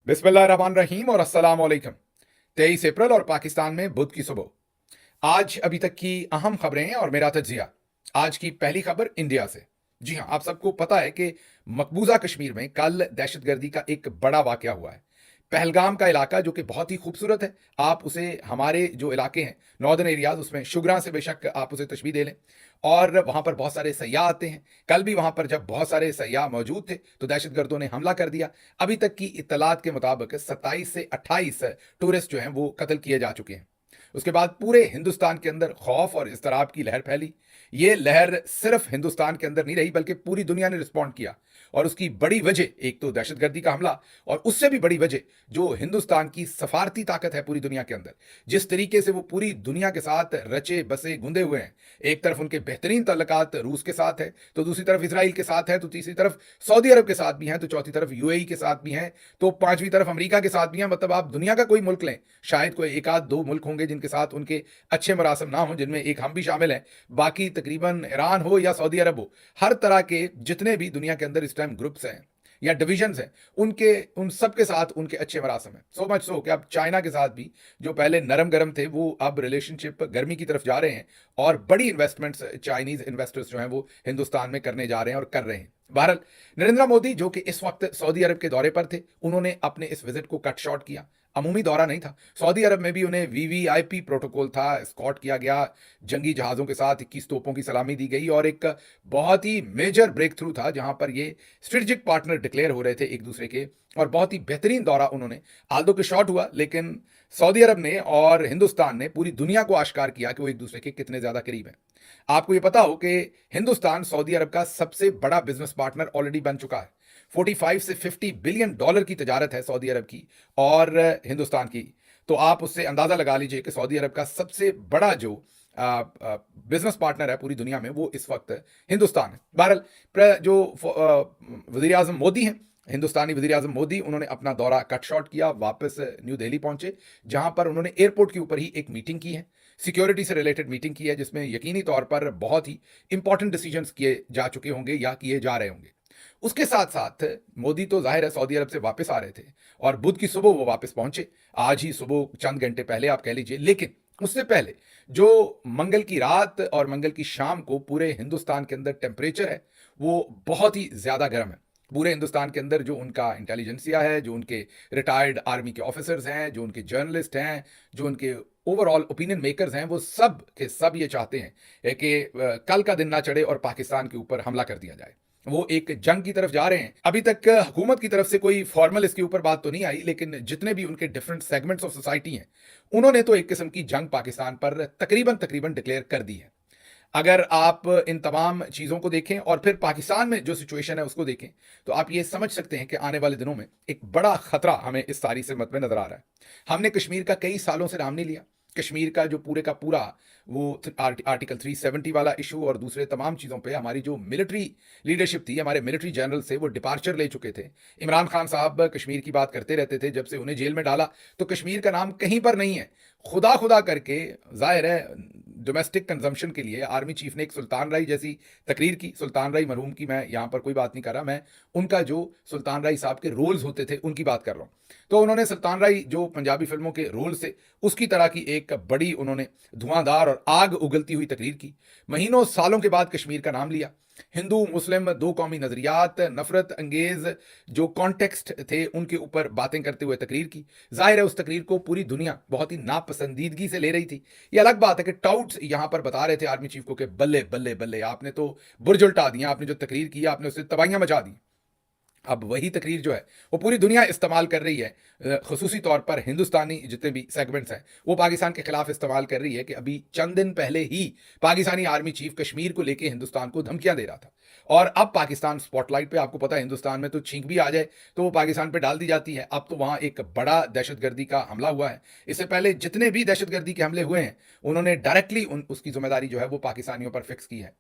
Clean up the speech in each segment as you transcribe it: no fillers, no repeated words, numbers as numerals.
बिस्मिल्लाहिर्रहमानिर्रहीम और अस्सलाम वालेकुम। 23 अप्रैल और पाकिस्तान में बुध की सुबह। आज अभी तक की अहम खबरें और मेरा तज्जिया। आज की पहली खबर इंडिया से। जी हां, आप सबको पता है कि मकबूजा कश्मीर में कल दहशतगर्दी का एक बड़ा वाकया हुआ है। पहलगाम का इलाका जो कि बहुत ही खूबसूरत है, आप उसे हमारे जो इलाके हैं नॉर्दर्न एरियाज उसमें शुगरा से बेशक आप उसे तशबीह दे लें, और वहां पर बहुत सारे सयाह आते हैं। कल भी वहां पर जब बहुत सारे सयाह मौजूद थे तो दहशतगर्दों ने हमला कर दिया। अभी तक की इत्तलात के मुताबिक 27 से 28 टूरिस्ट जो हैं वो कत्ल किए जा चुके हैं। उसके बाद पूरे हिंदुस्तान के अंदर खौफ और इस्तराब की लहर फैली। ये लहर सिर्फ हिंदुस्तान के अंदर नहीं रही बल्कि पूरी दुनिया ने रिस्पॉन्ड किया, और उसकी बड़ी वजह एक तो दहशतगर्दी का हमला, और उससे भी बड़ी वजह जो हिंदुस्तान की सफारती ताकत है पूरी दुनिया के अंदर। जिस तरीके से वो पूरी दुनिया के साथ रचे बसे गुंदे हुए हैं। एक तरफ उनके बेहतरीन तल्लकात रूस के साथ है, तो दूसरी तरफ इसराइल के साथ है, तो तीसरी तरफ सऊदी अरब के साथ भी हैं, तो चौथी तरफ यूएई के साथ भी हैं, तो पांचवी तरफ अमेरिका के साथ भी हैं। मतलब आप दुनिया का कोई मुल्क लें, शायद कोई एक आध दो मुल्क होंगे जिनके साथ उनके अच्छे मरासम ना हो, जिनमें एक हम भी शामिल हैं। बाकी तकरीबन ईरान हो या सऊदी अरब हो, हर तरह के जितने भी दुनिया के अंदर इस टाइम ग्रुप्स हैं या डिविजन्स हैं, उनके उन सब के साथ उनके अच्छे मरासम हैं। सो मच सो कि अब चाइना के साथ भी जो पहले नरम गरम थे वो अब रिलेशनशिप गर्मी की तरफ जा रहे हैं, और बड़ी इन्वेस्टमेंट्स चाइनीज इन्वेस्टर्स जो हैं वो हिंदुस्तान में करने जा रहे हैं और कर रहे हैं। बहरहाल, नरेंद्र मोदी जो कि इस वक्त सऊदी अरब के दौरे पर थे, उन्होंने अपने इस विजिट को कट शॉर्ट किया। अमूमी दौरा नहीं था। सऊदी अरब में भी उन्हें वीवीआईपी प्रोटोकॉल था, स्कॉट किया गया, जंगी जहाज़ों के साथ 21 तोपों की सलामी दी गई, और एक बहुत ही मेजर ब्रेक थ्रू था जहां पर ये स्ट्रेटेजिक पार्टनर डिक्लेयर हो रहे थे एक दूसरे के। और बहुत ही बेहतरीन दौरा उन्होंने, आल्दो के शॉट हुआ, लेकिन सऊदी अरब ने और हिंदुस्तान ने पूरी दुनिया को आश्कार किया कि वो एक दूसरे के कितने ज्यादा करीब हैं। आपको ये पता हो कि हिंदुस्तान सऊदी अरब का सबसे बड़ा बिजनेस पार्टनर ऑलरेडी बन चुका है। 45 से 50 बिलियन डॉलर की तजारत है सऊदी अरब की और हिंदुस्तान की। तो आप उससे अंदाजा लगा लीजिए कि सऊदी अरब का सबसे बड़ा जो बिजनेस पार्टनर है पूरी दुनिया में वो इस वक्त हिंदुस्तान है। बहरहाल, जो वजीर आजम मोदी हैं, हिंदुस्तानी वजीर आजम मोदी, उन्होंने अपना दौरा कट शॉर्ट किया, वापस न्यू दिल्ली पहुंचे, जहां पर उन्होंने एयरपोर्ट के ऊपर ही एक मीटिंग की है, सिक्योरिटी से रिलेटेड मीटिंग की है, जिसमें यकीनी तौर पर बहुत ही इंपॉर्टेंट डिसीजंस किए जा चुके होंगे या किए जा रहे होंगे। उसके साथ साथ मोदी तो जाहिर है सऊदी अरब से वापस आ रहे थे, और बुध की सुबह वो वापस पहुंचे, आज ही सुबह चंद घंटे पहले आप कह लीजिए। लेकिन उससे पहले जो मंगल की रात और मंगल की शाम को पूरे हिंदुस्तान के अंदर टेम्परेचर है वो बहुत ही ज्यादा गर्म है। पूरे हिंदुस्तान के अंदर जो उनका इंटेलिजेंसिया है, जो उनके रिटायर्ड आर्मी के ऑफिसर्स हैं, जो उनके जर्नलिस्ट हैं, जो उनके ओवरऑल ओपिनियन मेकर्स हैं, वो सब के सब ये चाहते हैं कि कल का दिन ना चढ़े और पाकिस्तान के ऊपर हमला कर दिया जाए। वो एक जंग की तरफ जा रहे हैं। अभी तक हुकूमत की तरफ से कोई फॉर्मल इसके ऊपर बात तो नहीं आई, लेकिन जितने भी उनके डिफरेंट सेगमेंट्स ऑफ सोसाइटी हैं, उन्होंने तो एक किस्म की जंग पाकिस्तान पर तकरीबन तकरीबन डिक्लेयर कर दी है। अगर आप इन तमाम चीज़ों को देखें और फिर पाकिस्तान में जो सिचुएशन है उसको देखें, तो आप ये समझ सकते हैं कि आने वाले दिनों में एक बड़ा खतरा हमें इस सारी से मत में नजर आ रहा है। हमने कश्मीर का कई सालों से नाम नहीं लिया। कश्मीर का जो पूरे का पूरा वो आर्टिकल 370 वाला इशू और दूसरे तमाम चीज़ों पे हमारी जो मिलिट्री लीडरशिप थी, हमारे मिलिट्री जनरल से वो डिपार्चर ले चुके थे। इमरान खान साहब कश्मीर की बात करते रहते थे, जब से उन्हें जेल में डाला तो कश्मीर का नाम कहीं पर नहीं है। खुदा खुदा करके जाहिर है डोमेस्टिक कंजम्पशन के लिए आर्मी चीफ ने एक सुल्तान राय जैसी तकरीर की। सुल्तान राय मरहूम की मैं यहाँ पर कोई बात नहीं कर रहा, मैं उनका जो सुल्तान राय साहब के रोल्स होते थे उनकी बात कर रहा हूँ। तो उन्होंने सुल्तान राय जो पंजाबी फिल्मों के रोल से उसकी तरह की एक बड़ी उन्होंने धुआंधार और आग उगलती हुई तकरीर की। महीनों सालों के बाद कश्मीर का नाम लिया। हिंदू मुस्लिम दो कौमी नजरियात, नफरत अंगेज जो कॉन्टेक्स्ट थे उनके ऊपर बातें करते हुए तकरीर की। जाहिर है उस तकरीर को पूरी दुनिया बहुत ही नापसंदीदगी से ले रही थी। ये अलग बात है कि टाउट्स यहां पर बता रहे थे आर्मी चीफ को कि बल्ले बल्ले बल्ले, आपने तो बुर्ज उल्टा दिया, आपने जो तकरीर की आपने उससे तबाहियां मचा दी। अब वही तकरीर जो है वो पूरी दुनिया इस्तेमाल कर रही है, खसूसी तौर पर हिंदुस्तानी जितने भी सेगमेंट्स हैं वो पाकिस्तान के खिलाफ इस्तेमाल कर रही है कि अभी चंद दिन पहले ही पाकिस्तानी आर्मी चीफ कश्मीर को लेकर हिंदुस्तान को धमकियां दे रहा था, और अब पाकिस्तान स्पॉटलाइट पे। आपको पता है हिंदुस्तान में तो छींक भी आ जाए तो वो पाकिस्तान पे डाल दी जाती है। अब तो वहां एक बड़ा दहशतगर्दी का हमला हुआ है। इससे पहले जितने भी दहशतगर्दी के हमले हुए हैं उन्होंने डायरेक्टली उसकी जिम्मेदारी जो है वो पाकिस्तानियों पर फिक्स की है।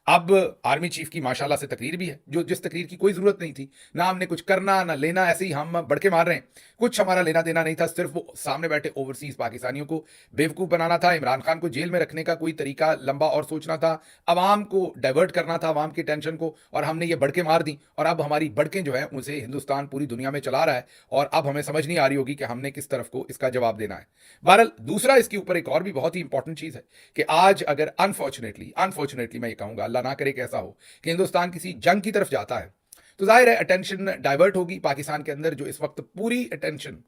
अब आर्मी चीफ की माशाल्लाह से तकरीर भी है, जो जिस तकरीर की कोई ज़रूरत नहीं थी। ना हमने कुछ करना, ना लेना, ऐसे ही हम बड़के मार रहे हैं। कुछ हमारा लेना-देना नहीं था, सिर्फ़ वो सामने बैठे ओवरसीज़ पाकिस्तानियों को बेवकूफ़ बनाना था, इमरान खान को जेल में रखने का कोई तरीका लंबा और सोचना था, अवाम को डाइवर्ट करना था, अवाम की टेंशन को, और हमने ये बड़कें मार दी। और अब हमारी बड़कें जो हैं, उसे हिंदुस्तान पूरी दुनिया में चला रहा है, और अब हमें समझ नहीं आ रही होगी कि हमने किस तरफ को इसका जवाब देना है। बहरहाल, दूसरा इसके ऊपर एक और भी बहुत ही इंपॉर्टेंट चीज़ है कि आज अगर अनफॉर्चुनेटली मैं ये कहूँगा, अल्लाह ना करे कि ऐसा हो कि हिंदुस्तान किसी जंग की तरफ जाता है, तो जाहिर है अटेंशन डाइवर्ट होगी पाकिस्तान के अंदर, जो इस वक्त पूरी अटेंशन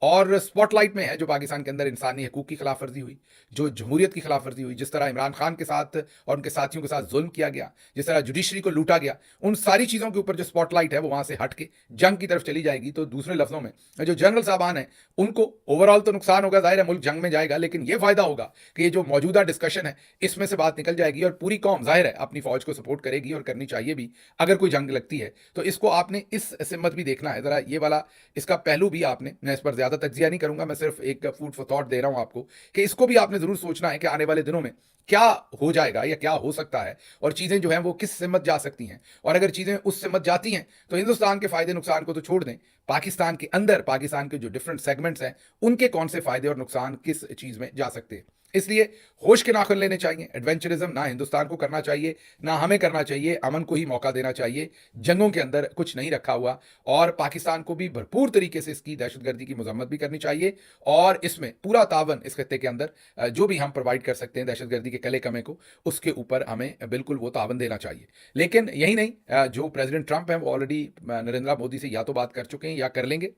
और स्पॉटलाइट में है, जो पाकिस्तान के अंदर इंसानी हकूक की खिलाफ वर्जी हुई, जो जमहूरियत की खिलाफ वर्जी हुई, जिस तरह इमरान खान के साथ और उनके साथियों के साथ जुल्म किया गया, जिस तरह जुडिशरी को लूटा गया, उन सारी चीज़ों के ऊपर जो स्पॉटलाइट है वो वहाँ से हट के जंग की तरफ चली जाएगी। तो दूसरे लफ्ज़ों में, जो जनरल साहबान हैं, उनको ओवरऑल तो नुकसान होगा, जाहिर है मुल्क जंग में जाएगा, लेकिन ये फ़ायदा होगा कि ये जो मौजूदा डिस्कशन है, इसमें से बात निकल जाएगी और पूरी कौम जाहिर है अपनी फ़ौज को सपोर्ट करेगी, और करनी चाहिए भी। अगर कोई जंग लगती है तो इसको आपने इस सिमत भी देखना है, ज़रा ये वाला इसका पहलू भी आपने, मैं इस पर ज़्यादा तज्जिया नहीं करूँगा, मैं सिर्फ एक फूड फॉर थॉट दे रहा हूँ आपको, कि इसको भी आपने ज़रूर सोचना है कि आने वाले दिनों में क्या हो जाएगा या क्या हो सकता है, और चीज़ें जो हैं वो किस सिमत जा सकती हैं। और अगर चीज़ें उस सिमत जाती हैं तो हिंदुस्तान के फ़ायदे नुकसान को तो छोड़ दें, पाकिस्तान के अंदर पाकिस्तान के जो डिफरेंट सेगमेंट्स हैं, उनके कौन से फ़ायदे और नुकसान किस चीज़ में जा सकते हैं। इसलिए होश के नाखुन लेने चाहिए। एडवेंचरिज्म ना हिंदुस्तान को करना चाहिए, ना हमें करना चाहिए। अमन को ही मौका देना चाहिए। जंगों के अंदर कुछ नहीं रखा हुआ, और पाकिस्तान को भी भरपूर तरीके से इसकी दहशतगर्दी की मजम्मत भी करनी चाहिए, और इसमें पूरा तावन इस खत्ते के अंदर जो भी हम प्रोवाइड कर सकते हैं दहशतगर्दी के कले कमे को, उसके ऊपर हमें बिल्कुल वो तावन देना चाहिए। लेकिन यही नहीं, जो प्रेसिडेंट ट्रंप हैं वो ऑलरेडी नरेंद्र मोदी से या तो बात कर चुके हैं या कर लेंगे,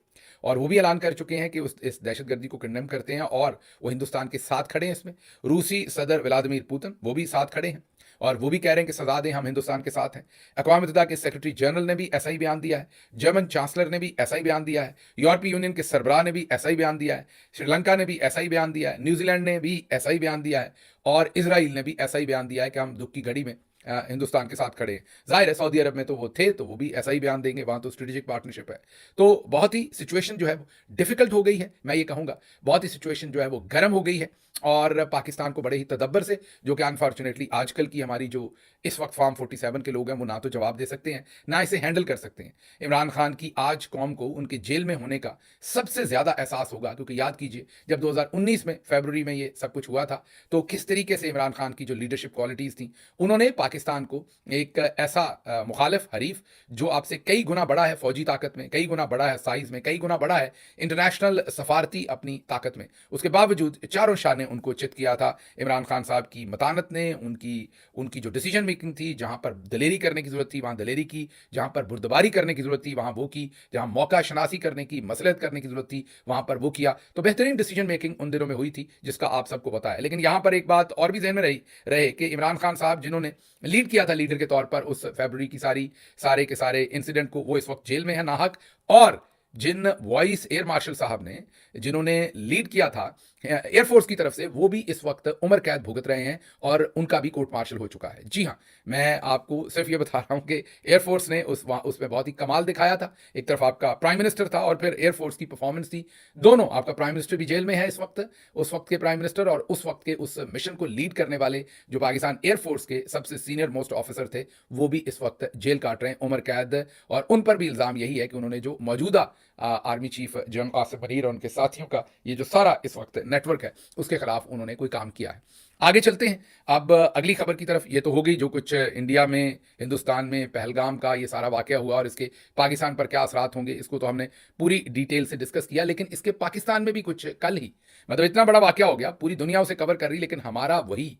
और वो भी ऐलान कर चुके हैं कि इस दहशतगर्दी को कंडेम करते हैं, और वो हिंदुस्तान के साथ खड़े हैं इसमें। रूसी सदर व्लादिमीर पुतिन वो भी साथ खड़े हैं, और वो भी कह रहे हैं कि सजा दें, हम हिंदुस्तान के साथ हैं। अक़वाम मुत्तहिदा के सेक्रेटरी जनरल ने भी ऐसा ही बयान दिया है, जर्मन चांसलर ने भी ऐसा ही बयान दिया है, यूरोपीय यूनियन के सरबराह ने भी ऐसा ही बयान दिया है, श्रीलंका ने भी ऐसा ही बयान दिया है, न्यूजीलैंड ने भी ऐसा ही बयान दिया है, और इसराइल ने भी ऐसा ही बयान दिया है कि हम दुख की घड़ी में हिंदुस्तान के साथ खड़े हैं। जाहिर है सऊदी अरब में तो वो थे, तो वो भी ऐसा ही बयान देंगे, वहाँ तो स्ट्रेटेजिक पार्टनरशिप है। तो बहुत ही सिचुएशन जो है वो डिफिकल्ट हो गई है, मैं ये कहूँगा बहुत ही सिचुएशन जो है वो गर्म हो गई है, और पाकिस्तान को बड़े ही तदब्बर से, जो कि अनफॉर्चुनेटली आजकल की हमारी जो इस वक्त फॉर्म 47 के लोग हैं, वो ना तो जवाब दे सकते हैं, ना इसे हैंडल कर सकते हैं। इमरान खान की आज कौम को उनके जेल में होने का सबसे ज़्यादा एहसास होगा, क्योंकि याद कीजिए जब 2019 में फरवरी में ये सब कुछ हुआ था, तो किस तरीके से इमरान खान की जो लीडरशिप क्वालिटीज़ थी, उन्होंने पाकिस्तान को एक ऐसा मुखालिफ हरीफ, जो आपसे कई गुना बड़ा है फौजी ताकत में, कई गुना बड़ा है साइज़ में, कई गुना बड़ा है इंटरनेशनल सफारती अपनी ताकत में, उसके बावजूद चारों शाह ने उनको चित किया था। इमरान खान साहब की मतानत ने, उनकी उनकी जो डिसीजन मेकिंग थी, जहाँ पर दलेरी करने की ज़रूरत थी वहाँ दलेरी की, जहाँ पर बुर्दबारी करने की ज़रूरत थी वहाँ वो की, जहाँ मौका शनासी करने की, मसलहत करने की ज़रूरत थी वहाँ पर वो किया। तो बेहतरीन डिसीजन मेकिंग उन दिनों में हुई थी, जिसका आप सबको पता है। लेकिन यहाँ पर एक बात और भी जहन में रहे कि इमरान खान साहब, जिन्होंने लीड किया था लीडर के तौर पर उस फरवरी की सारे के सारे इंसिडेंट को, वो इस वक्त जेल में है नाहक। और जिन वाइस एयर मार्शल साहब ने, जिन्होंने लीड किया था एयरफोर्स की तरफ से, वो भी इस वक्त उम्र कैद भुगत रहे हैं, और उनका भी कोर्ट मार्शल हो चुका है। जी हाँ, मैं आपको सिर्फ ये बता रहा हूँ कि एयरफोर्स ने उसमें बहुत ही कमाल दिखाया था। एक तरफ आपका प्राइम मिनिस्टर था, और फिर एयरफोर्स की परफॉर्मेंस थी। दोनों, आपका प्राइम मिनिस्टर भी जेल में है इस वक्त, उस वक्त के प्राइम मिनिस्टर, और उस वक्त के उस मिशन को लीड करने वाले जो पाकिस्तान एयरफोर्स के सबसे सीनियर मोस्ट ऑफिसर थे, वो भी इस वक्त जेल काट रहे हैं, उम्र कैद। और उन पर भी इल्ज़ाम यही है कि उन्होंने जो मौजूदा army chief general Kasim Munir और उनके साथियों का ये जो सारा इस वक्त नेटवर्क है, उसके खिलाफ उन्होंने कोई काम किया है। आगे चलते हैं अब अगली खबर की तरफ। ये तो हो गई जो कुछ इंडिया में, हिंदुस्तान में पहलगाम का ये सारा वाकया हुआ, और इसके पाकिस्तान पर क्या असरात होंगे, इसको तो हमने पूरी डिटेल से डिस्कस किया। लेकिन इसके पाकिस्तान में भी कुछ कल ही, मतलब इतना बड़ा वाकया हो गया, पूरी दुनिया उसे कवर कर रही, लेकिन हमारा वही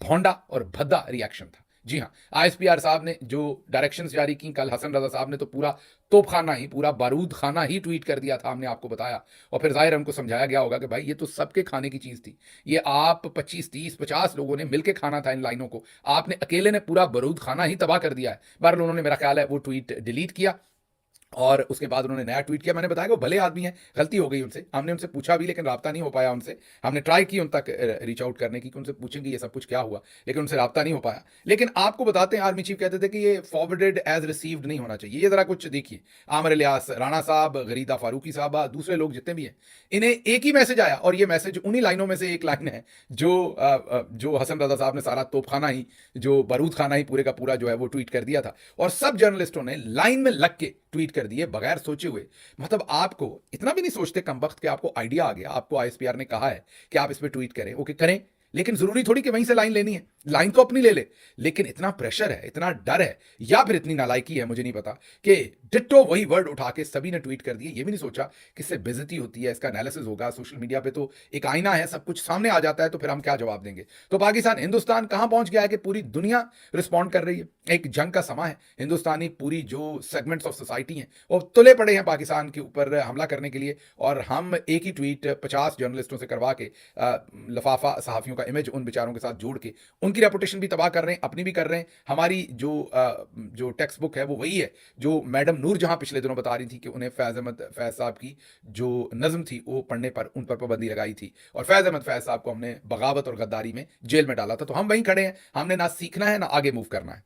भोंडा और भद्दा रिएक्शन था। जी हाँ, आईएसपीआर साहब ने जो डायरेक्शंस जारी की कल, हसन रजा साहब ने तो पूरा तोपखाना ही, पूरा बारूद खाना ही ट्वीट कर दिया था, हमने आपको बताया। और फिर जाहिर उनको समझाया गया होगा कि भाई ये तो सबके खाने की चीज़ थी, ये आप 25 30 50 लोगों ने मिलकर खाना था इन लाइनों को, आपने अकेले ने पूरा बारूद खाना ही तबाह कर दिया है। बहरहाल उन्होंने, मेरा ख्याल है, वो ट्वीट डिलीट किया, और उसके बाद उन्होंने नया ट्वीट किया। मैंने बताया कि वो भले आदमी हैं, गलती हो गई उनसे, हमने उनसे पूछा भी लेकिन राब्ता नहीं हो पाया उनसे। हमने ट्राई की उन तक रीच आउट करने की कि उनसे पूछेंगे ये सब कुछ क्या हुआ, लेकिन उनसे राब्ता नहीं हो पाया। लेकिन आपको बताते हैं, आर्मी चीफ कहते थे कि ये फॉरवर्डेड एज रिसीव्ड नहीं होना चाहिए। ये जरा कुछ देखिए, आमिर इलियास राणा साहब, गरीदा फारूकी साहबा, दूसरे लोग जितने भी हैं, इन्हें एक ही मैसेज आया, और ये मैसेज उन्हीं लाइनों में से एक लाइन है जो हसन रजा साहब ने सारा तोपखाना ही, जो बारूद खाना ही पूरे का पूरा जो है वो ट्वीट कर दिया था, और सब जर्नलिस्टों ने लाइन में लग के ट्वीट कर दिए बगैर सोचे हुए। मतलब आपको इतना भी नहीं सोचते कम वक्त कि आपको आइडिया आ गया, आपको आईएसपीआर ने कहा है कि आप इस पर ट्वीट करें, ओके करें, लेकिन जरूरी थोड़ी कि वहीं से लाइन लेनी है, लाइन तो अपनी ले ले, लेकिन इतना प्रेशर है, इतना डर है, या फिर इतनी नालायकी है, मुझे नहीं पता, कि डिट्टो वही वर्ड उठा के सभी ने ट्वीट कर दिए। ये भी नहीं सोचा कि इससे बेइज्जती होती है, इसका एनालिसिस होगा। सोशल मीडिया पे तो एक आईना है, सब कुछ सामने आ जाता है, तो फिर हम क्या जवाब देंगे। तो पाकिस्तान, हिंदुस्तान कहां पहुंच गया है कि पूरी दुनिया रिस्पॉन्ड कर रही है। एक जंग का समा है, हिंदुस्तानी पूरी जो सेगमेंट्स ऑफ सोसाइटी हैं वो तुले पड़े हैं पाकिस्तान के ऊपर हमला करने के लिए, और हम एक ही ट्वीट 50 जर्नलिस्टों से करवा के लफाफा सहाफ़ियों का इमेज उन बेचारों के साथ जोड़ के उनकी रेपुटेशन भी तबाह कर रहे हैं, अपनी भी कर रहे हैं। हमारी जो टेक्स्ट बुक है वो वही है जो मैडम नूर जहां पिछले दिनों बता रही थी कि उन्हें फैज़ साहब की जो नज़म थी वो पढ़ने पर उन पर पाबंदी लगाई थी, और फैज़ साहब को हमने बगावत और गद्दारी में जेल में डाला था। तो हम वहीं खड़े हैं, हमने ना सीखना है ना आगे मूव करना है।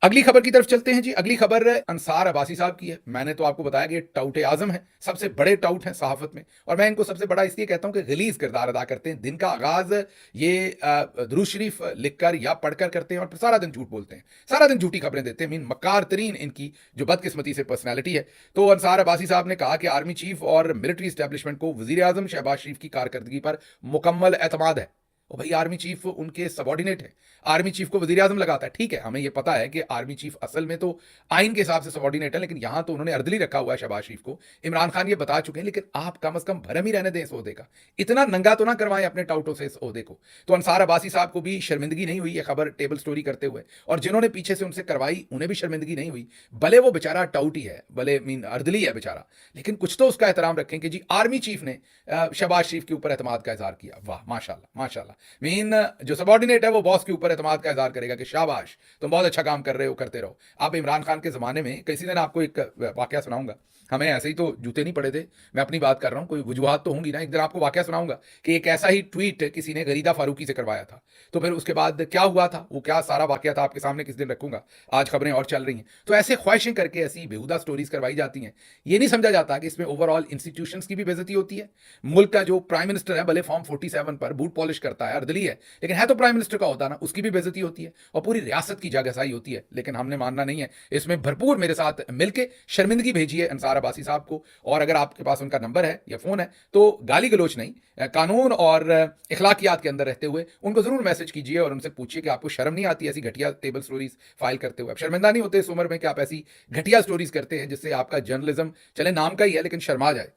अगली खबर की तरफ चलते हैं जी। अगली खबर अंसार अब्बासी साहब की है। मैंने तो आपको बताया कि ये टाउट आजम है, सबसे बड़े टाउट हैं सहाफत में, और मैं इनको सबसे बड़ा इसलिए कहता हूं कि गलीज किरदार अदा करते हैं। दिन का आगाज ये दुरूद शरीफ लिखकर या पढ़कर करते हैं, और फिर सारा दिन झूठ बोलते हैं, सारा दिन झूठी खबरें देते हैं। मीन मक्कार तरीन इनकी जो बदकिस्मती से पर्सनैलिटी है। तो अंसार अब्बासी साहब ने कहा कि आर्मी चीफ और मिलिट्री स्टैब्लिशमेंट को वजीर आजम शहबाज शरीफ की कारकर्दगी पर मुकम्मल एतमाद है। और भाई आर्मी चीफ उनके सबॉर्डिनेट है, आर्मी चीफ को वजीर आजम लगाता है। ठीक है, हमें यह पता है कि आर्मी चीफ असल में तो आइन के हिसाब से सबॉर्डिनेट है, लेकिन यहां तो उन्होंने अर्दली रखा हुआ है शहबाज शरीफ को। इमरान खान ये बता चुके हैं, लेकिन आप कम से कम भरम ही रहने दें इस ओहदे का, इतना नंगा तो ना करवाएं अपने टाउटों से इस ओहदे को। तो अंसार अब्बासी साहब को भी शर्मिंदगी नहीं हुई ये खबर टेबल स्टोरी करते हुए, और जिन्होंने पीछे से उनसे करवाई उन्हें भी शर्मिंदगी नहीं हुई। भले वो बेचारा टाउट ही है, भले मीन अर्दली है बेचारा, लेकिन कुछ तो उसका एहतराम रखें कि जी आर्मी चीफ ने शहबाज शरीफ के ऊपर एतमाद का इजहार किया। वाह माशाल्लाह माशाल्लाह। मीन जो सबॉर्डिनेट है वो बॉस के ऊपर एतमाद का इजहार करेगा कि शाबाश तुम बहुत अच्छा काम कर रहे हो, करते रहो। आप इमरान खान के ज़माने में, किसी दिन आपको एक वाकया सुनाऊंगा, हमें ऐसे ही तो जूते नहीं पड़े थे, मैं अपनी बात कर रहा हूँ, कोई वजूहत तो होंगी ना। एक दिन आपको वाकया सुनाऊंगा कि एक ऐसा ही ट्वीट किसी ने गरीदा फारूकी से करवाया था, तो फिर उसके बाद क्या हुआ था, वो क्या सारा वाकया था आपके सामने किस दिन रखूंगा। आज खबरें और चल रही हैं, तो ऐसे ख्वाहिशें करके ऐसी बेहुदा स्टोरीज करवाई जाती हैं। ये नहीं समझा जाता कि इसमें ओवरऑल इंस्टीट्यूशंस की भी बेइज्जती होती है। मुल्क का जो प्राइम मिनिस्टर है, भले फॉर्म 47 पर बूट पॉलिश करता है, अर्दली है, लेकिन है तो प्राइम मिनिस्टर का होता ना, उसकी भी बेइज्जती होती है, और पूरी रियासत की जागसाई होती है। लेकिन हमने मानना नहीं है, इसमें भरपूर मेरे साथ मिलकर शर्मिंदगी भेजी है अंसार अब्बासी साहब को। और अगर आपके पास उनका नंबर है या फोन है तो गाली गलोच नहीं, कानून और इखलाकियात के अंदर रहते हुए उनको जरूर मैसेज कीजिए और उनसे पूछिए कि आपको शर्म नहीं आती ऐसी घटिया टेबल स्टोरीज फाइल करते हुए। आप शर्मिंदा नहीं होते इस उम्र में कि आप ऐसी घटिया स्टोरीज करते हैं जिससे आपका जर्नलिज्म चले नाम का ही है लेकिन शर्मा जाए।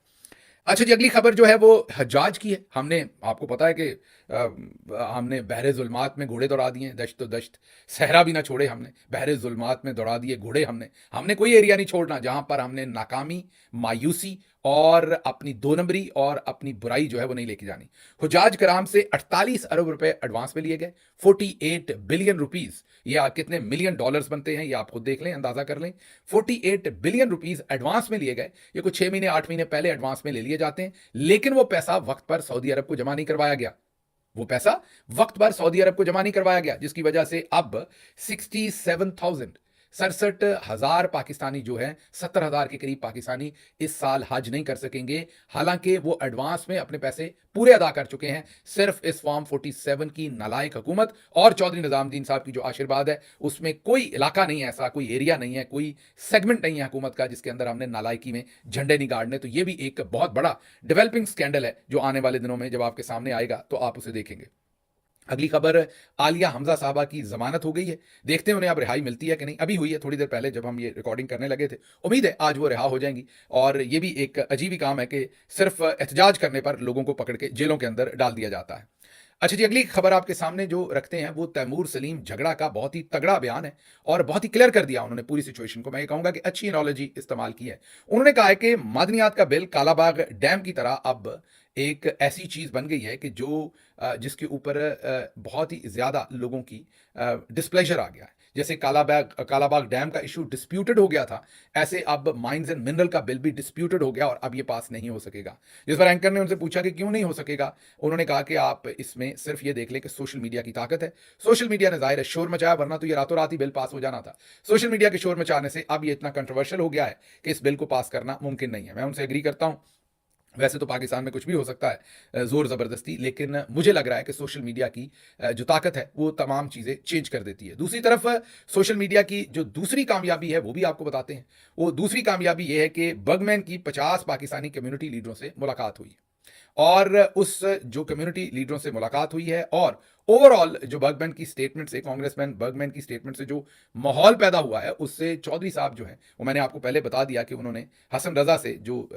अच्छा जी, अगली खबर जो है वो हज्जाज की है। हमने आपको पता है कि हमने बहरे जुल्मात में घोड़े दौड़ा दिए, दश्त तो दश्त, सहरा भी ना छोड़े हमने, बहरे जुल्मात में दौड़ा दिए घोड़े हमने कोई एरिया नहीं छोड़ना जहां पर हमने नाकामी, मायूसी और अपनी दो नंबरी और अपनी बुराई जो है वो नहीं लेके जानी। हुजाज कराम से 48 अरब रुपए एडवांस में लिए गए, 48 बिलियन रुपीस, या कितने मिलियन डॉलर्स बनते हैं ये आप खुद देख लें, अंदाजा कर लें। 48 बिलियन रुपीस एडवांस में लिए गए। ये कुछ 6 महीने 8 महीने पहले एडवांस में ले लिए जाते हैं, लेकिन वो पैसा वक्त पर सऊदी अरब को जमा नहीं करवाया गया। वो पैसा वक्त पर सऊदी अरब को जमा नहीं करवाया गया, जिसकी वजह से अब 67,000 पाकिस्तानी जो है, 70,000 के करीब पाकिस्तानी इस साल हज नहीं कर सकेंगे, हालांकि वो एडवांस में अपने पैसे पूरे अदा कर चुके हैं। सिर्फ इस फॉर्म 47 की नालायक हुकूमत और चौधरी निजामुद्दीन साहब की जो आशीर्वाद है, उसमें कोई इलाका नहीं है ऐसा, कोई एरिया नहीं है, कोई सेगमेंट नहीं है हुकूमत का जिसके अंदर हमने नालायकी में झंडे नहीं गाड़ने। तो ये भी एक बहुत बड़ा डेवलपिंग स्कैंडल है जो आने वाले दिनों में जब आपके सामने आएगा तो आप उसे देखेंगे। अगली खबर, आलिया हमजा साहबा की जमानत हो गई है। देखते हैं उन्हें अब रिहाई मिलती है कि नहीं। अभी हुई है थोड़ी देर पहले जब हम ये रिकॉर्डिंग करने लगे थे। उम्मीद है आज वो रिहा हो जाएंगी। और ये भी एक अजीब ही काम है कि सिर्फ एहतजाज करने पर लोगों को पकड़ के जेलों के अंदर डाल दिया जाता है। अच्छा जी, अगली खबर आपके सामने जो रखते हैं वो तैमूर सलीम झगड़ा का बहुत ही तगड़ा बयान है और बहुत ही क्लियर कर दिया उन्होंने पूरी सिचुएशन को। मैं ये कहूंगा कि अच्छी एनोलॉजी इस्तेमाल की है। उन्होंने कहा है कि मादनियात का बिल कालाबाग डैम की तरह अब एक ऐसी चीज बन गई है कि जो जिसके ऊपर बहुत ही ज्यादा लोगों की डिस्प्लेजर आ गया है। जैसे कालाबाग डैम का इशू डिस्प्यूटेड हो गया था, ऐसे अब माइंस एंड मिनरल का बिल भी डिस्प्यूटेड हो गया और अब ये पास नहीं हो सकेगा। जिस पर एंकर ने उनसे पूछा कि क्यों नहीं हो सकेगा, उन्होंने कहा कि आप इसमें सिर्फ ये देख लें कि सोशल मीडिया की ताकत है। सोशल मीडिया ने जाहिर है शोर मचाया, वरना तो ये रातों रात ही बिल पास हो जाना था। सोशल मीडिया के शोर मचाने से अब ये इतना कंट्रोवर्शियल हो गया है कि इस बिल को पास करना मुमकिन नहीं है। मैं उनसे एग्री करता हूं, वैसे तो पाकिस्तान में कुछ भी हो सकता है जोर ज़बरदस्ती, लेकिन मुझे लग रहा है कि सोशल मीडिया की जो ताकत है वो तमाम चीज़ें चेंज कर देती है। दूसरी तरफ सोशल मीडिया की जो दूसरी कामयाबी है वो भी आपको बताते हैं। वो दूसरी कामयाबी ये है कि बर्गमैन की 50 पाकिस्तानी कम्युनिटी लीडरों से मुलाकात हुई और उस जो कम्युनिटी लीडरों से मुलाकात हुई है और ओवरऑल जो बर्गमैन की स्टेटमेंट से, कांग्रेसमैन बर्गमैन की स्टेटमेंट से जो माहौल पैदा हुआ है, उससे चौधरी साहब जो हैं, वो मैंने आपको पहले बता दिया कि उन्होंने हसन रजा से जो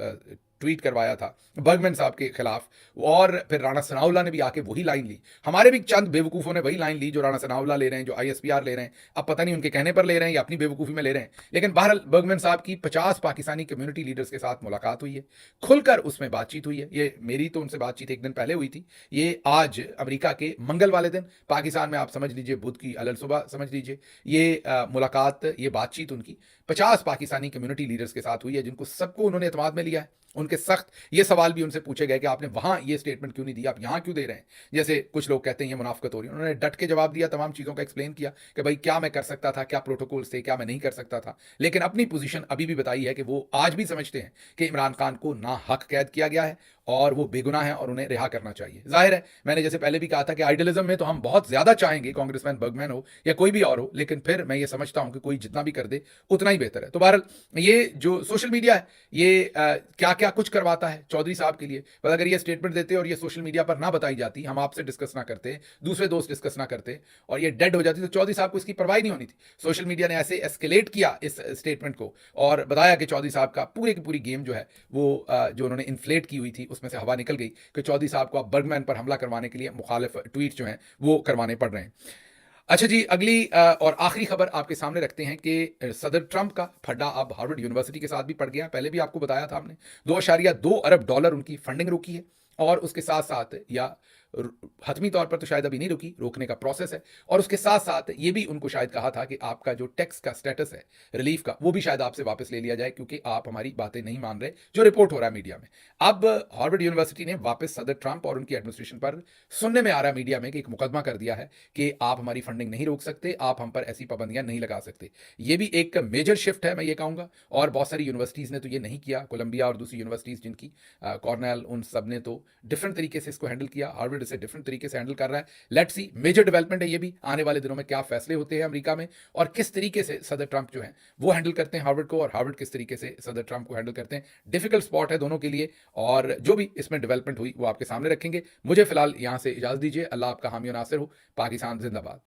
ट्वीट करवाया था बर्गमैन साहब के खिलाफ, और फिर राणा सनाउल्लाह ने भी आके वही लाइन ली। हमारे भी चंद बेवकूफ़ों ने वही लाइन ली जो राणा सनाउल्लाह ले रहे हैं, जो ISPR ले रहे हैं। अब पता नहीं उनके कहने पर ले रहे हैं या अपनी बेवकूफ़ी में ले रहे हैं, लेकिन बहरहाल बर्गमैन साहब की 50 पाकिस्तानी कम्युनिटी लीडर्स के साथ मुलाकात हुई है, खुलकर उसमें बातचीत हुई है। ये मेरी तो उनसे बातचीत एक दिन पहले हुई थी, ये आज अमेरिका के मंगल वाले दिन, पाकिस्तान में आप समझ लीजिए बुध की अलल सुबह समझ लीजिए, ये मुलाकात, ये बातचीत उनकी 50 पाकिस्तानी कम्युनिटी लीडर्स के साथ हुई है, जिनको सबको उन्होंने एतमाद में लिया है। उनके सख्त ये सवाल भी उनसे पूछे गए कि आपने वहां ये स्टेटमेंट क्यों नहीं दी, आप यहां क्यों दे रहे हैं। जैसे कुछ लोग कहते हैं ये मुनाफकत हो रही है, उन्होंने डट के जवाब दिया, तमाम चीज़ों का एक्सप्लेन किया कि भाई क्या मैं कर सकता था, क्या प्रोटोकॉल्स थे, क्या मैं नहीं कर सकता था, लेकिन अपनी पोजीशन अभी भी बताई है कि वो आज भी समझते हैं कि इमरान खान को ना हक कैद किया गया है और वो बेगुनाह है और उन्हें रिहा करना चाहिए। जाहिर है, मैंने जैसे पहले भी कहा था कि आइडियलिज्म में तो हम बहुत ज़्यादा चाहेंगे कांग्रेसमैन बर्गमैन हो या कोई भी और हो, लेकिन फिर मैं ये समझता हूं कि कोई जितना भी कर दे उतना ही बेहतर है। तो बहरहाल ये जो सोशल मीडिया है, ये क्या क्या कुछ करवाता है चौधरी साहब के लिए, पर अगर ये स्टेटमेंट देते और ये सोशल मीडिया पर ना बताई जाती, हम आपसे डिस्कस ना करते, दूसरे दोस्त डिस्कस ना करते और ये डेड हो जाती, तो चौधरी साहब को इसकी परवाह नहीं होनी थी। सोशल मीडिया ने ऐसे एस्केलेट किया इस स्टेटमेंट को और बताया कि चौधरी साहब का पूरी की पूरी गेम जो है वो जो उन्होंने इन्फ्लेट की हुई थी उसमें से हवा निकल गई कि चौधरी साहब को अब बर्गमैन पर हमला करवाने के लिए मुखालिफ ट्वीट जो हैं वो करवाने पड़ रहे हैं। अच्छा जी, अगली और आखिरी खबर आपके सामने रखते हैं कि सदर ट्रंप का फड्डा अब हार्वर्ड यूनिवर्सिटी के साथ भी पड़ गया। पहले भी आपको बताया था हमने, 2.2 अरब डॉलर उनकी फंडिंग रुकी है और उसके साथ साथ या हतमी तौर पर तो शायद अभी नहीं रुकी, रोकने का प्रोसेस है, और उसके साथ साथ ये भी उनको शायद कहा था कि आपका जो टैक्स का स्टेटस है रिलीफ का, वो भी शायद आपसे वापस ले लिया जाए क्योंकि आप हमारी बातें नहीं मान रहे, जो रिपोर्ट हो रहा है मीडिया में। अब हार्वर्ड यूनिवर्सिटी ने वापस सदर ट्रंप और उनकी एडमिनिस्ट्रेशन पर, सुनने में आ रहा है मीडिया में, कि एक मुकदमा कर दिया है कि आप हमारी फंडिंग नहीं रोक सकते, आप हम पर ऐसी पाबंदियां नहीं लगा सकते। ये भी एक मेजर शिफ्ट है, मैं ये कहूंगा, और बहुत सारी यूनिवर्सिटीज ने तो ये नहीं किया, कोलंबिया और दूसरी यूनिवर्सिटीज जिनकी, कॉर्नेल, उन सब ने तो डिफरेंट तरीके से इसको हैंडल किया। हार्वर्ड इसे डिफरेंट तरीके से हैंडल कर रहा है। लेट्स सी, मेजर डेवलपमेंट है ये भी, आने वाले दिनों में क्या फैसले होते हैं अमेरिका में और किस तरीके से सदर ट्रंप जो है वो हैंडल करते हैं हार्वर्ड को, और हार्वर्ड किस तरीके से सदर ट्रंप को हैंडल करते हैं। डिफिकल्ट स्पॉट है दोनों के लिए, और जो भी इसमें डेवलपमेंट हुई वो आपके सामने रखेंगे। मुझे फिलहाल यहां से इजाजत दीजिए। अल्लाह आपका हामी और नासिर हो। पाकिस्तान जिंदाबाद।